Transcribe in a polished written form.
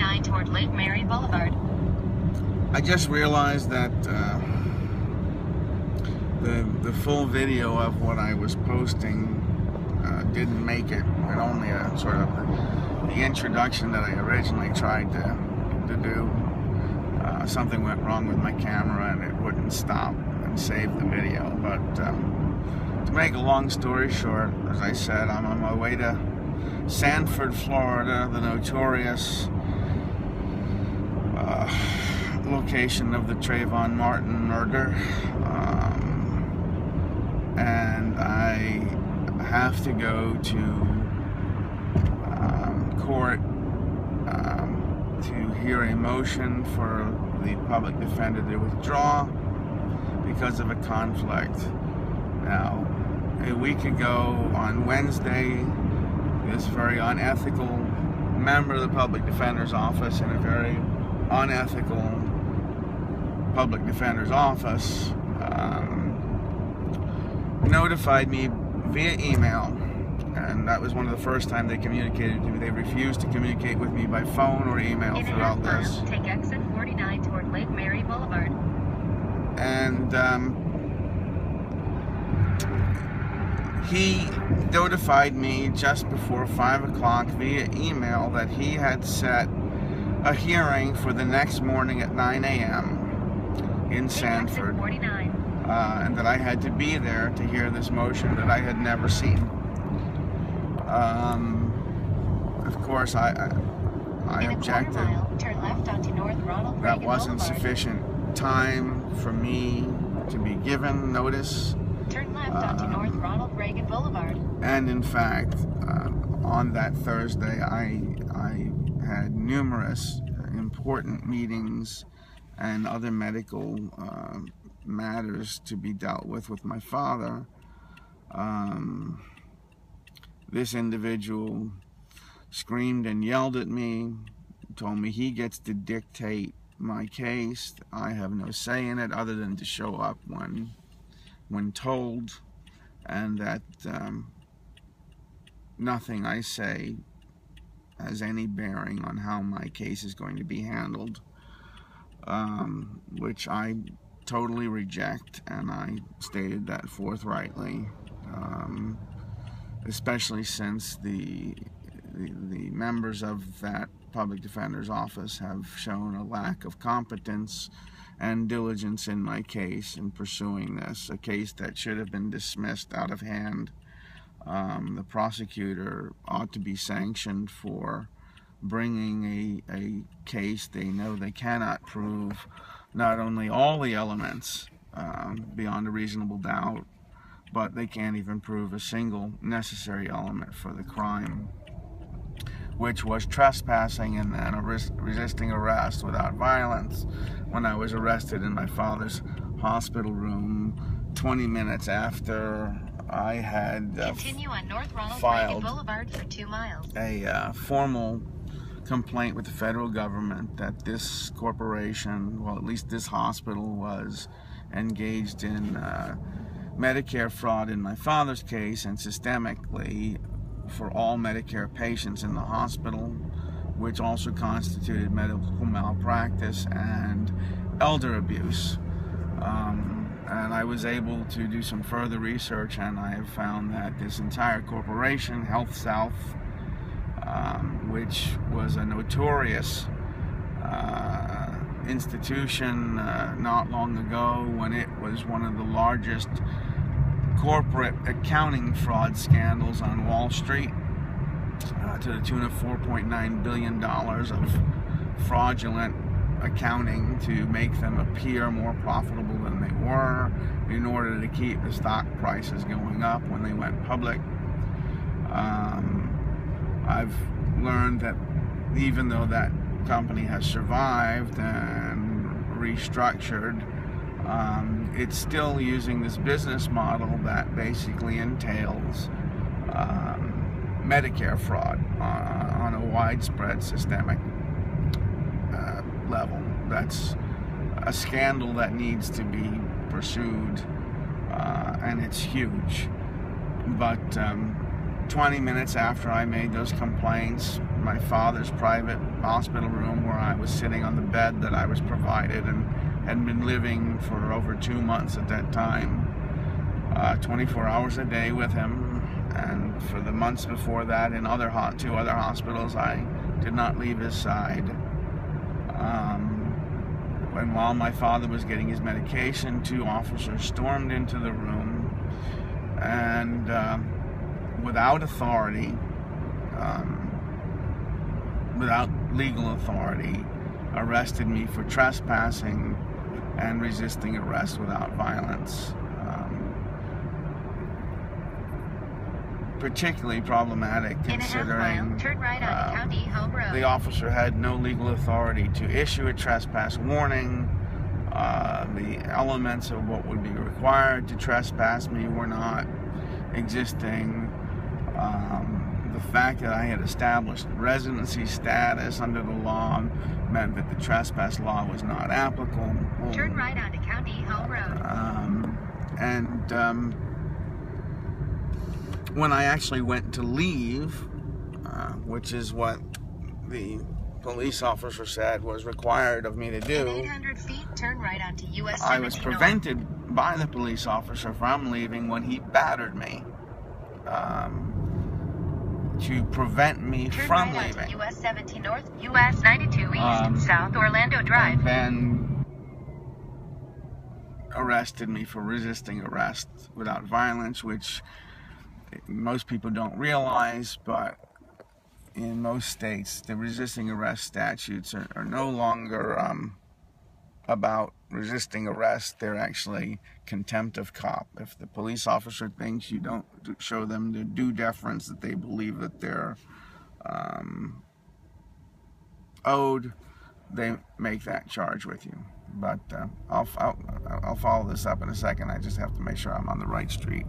49 toward Lake Mary Boulevard. I just realized that the full video of what I was posting didn't make it, and only a sort of the introduction that I originally tried to do. Something went wrong with my camera and it wouldn't stop and save the video. But to make a long story short, as I said, I'm on my way to Sanford, Florida, the notorious location of the Trayvon Martin murder, and I have to go to court to hear a motion for the public defender to withdraw because of a conflict. Now, a week ago on Wednesday, this very unethical member of the public defender's office in a very unethical public defender's office notified me via email, and that was one of the first time they communicated with me. They refused to communicate with me by phone or email throughout this. Take exit 49 toward Lake Mary Boulevard. And he notified me just before 5 o'clock via email that he had set a hearing for the next morning at 9 a.m. in Sanford, and that I had to be there to hear this motion that I had never seen. Of course, I objected. Turn left onto North Ronald that Reagan wasn't Boulevard. sufficient time for me to be given notice. Turn left onto North Ronald Reagan Boulevard. And in fact, on that Thursday, I had numerous important meetings and other medical matters to be dealt with my father. This individual screamed and yelled at me, told me he gets to dictate my case. I have no say in it other than to show up when told, and that nothing I say has any bearing on how my case is going to be handled, which I totally reject, and I stated that forthrightly, especially since the members of that public defender's office have shown a lack of competence and diligence in my case in pursuing this, a case that should have been dismissed out of hand. The prosecutor ought to be sanctioned for bringing a case they know they cannot prove not only all the elements beyond a reasonable doubt, but they can't even prove a single necessary element for the crime, which was trespassing and then resisting arrest without violence when I was arrested in my father's hospital room 20 minutes after I had Continue on North Ronald filed Reagan Boulevard for 2 miles. a formal complaint with the federal government that this corporation, well, at least this hospital, was engaged in Medicare fraud in my father's case and systemically for all Medicare patients in the hospital, which also constituted medical malpractice and elder abuse. And I was able to do some further research, and I have found that this entire corporation, Health South, which was a notorious institution not long ago when it was one of the largest corporate accounting fraud scandals on Wall Street, to the tune of $4.9 billion of fraudulent accounting to make them appear more profitable than they were in order to keep the stock prices going up when they went public. I've learned that even though that company has survived and restructured, it's still using this business model that basically entails Medicare fraud on a widespread systemic level. That's a scandal that needs to be pursued, and it's huge. But 20 minutes after I made those complaints, my father's private hospital room, where I was sitting on the bed that I was provided and had been living for over 2 months at that time, 24 hours a day with him. And for the months before that, in two other hospitals, I did not leave his side. And while my father was getting his medication, 2 officers stormed into the room and without authority, without legal authority, arrested me for trespassing and resisting arrest without violence. Particularly problematic considering turn right onto County Home Road. the officer had no legal authority to issue a trespass warning. The elements of what would be required to trespass me were not existing. The fact that I had established residency status under the law meant that the trespass law was not applicable. Turn right onto County Home Road. When I actually went to leave, which is what the police officer said was required of me to do, 800 feet, turn right onto US 17 I was prevented by the police officer from leaving when he battered me to prevent me turn from right leaving. onto US 17 North, US 92 East, South Orlando Drive. And then arrested me for resisting arrest without violence, which most people don't realize, but in most states, the resisting arrest statutes are no longer about resisting arrest. They're actually contempt of cop. If the police officer thinks you don't show them the due deference that they believe that they're owed, they make that charge with you. But I'll follow this up in a second. I just have to make sure I'm on the right street.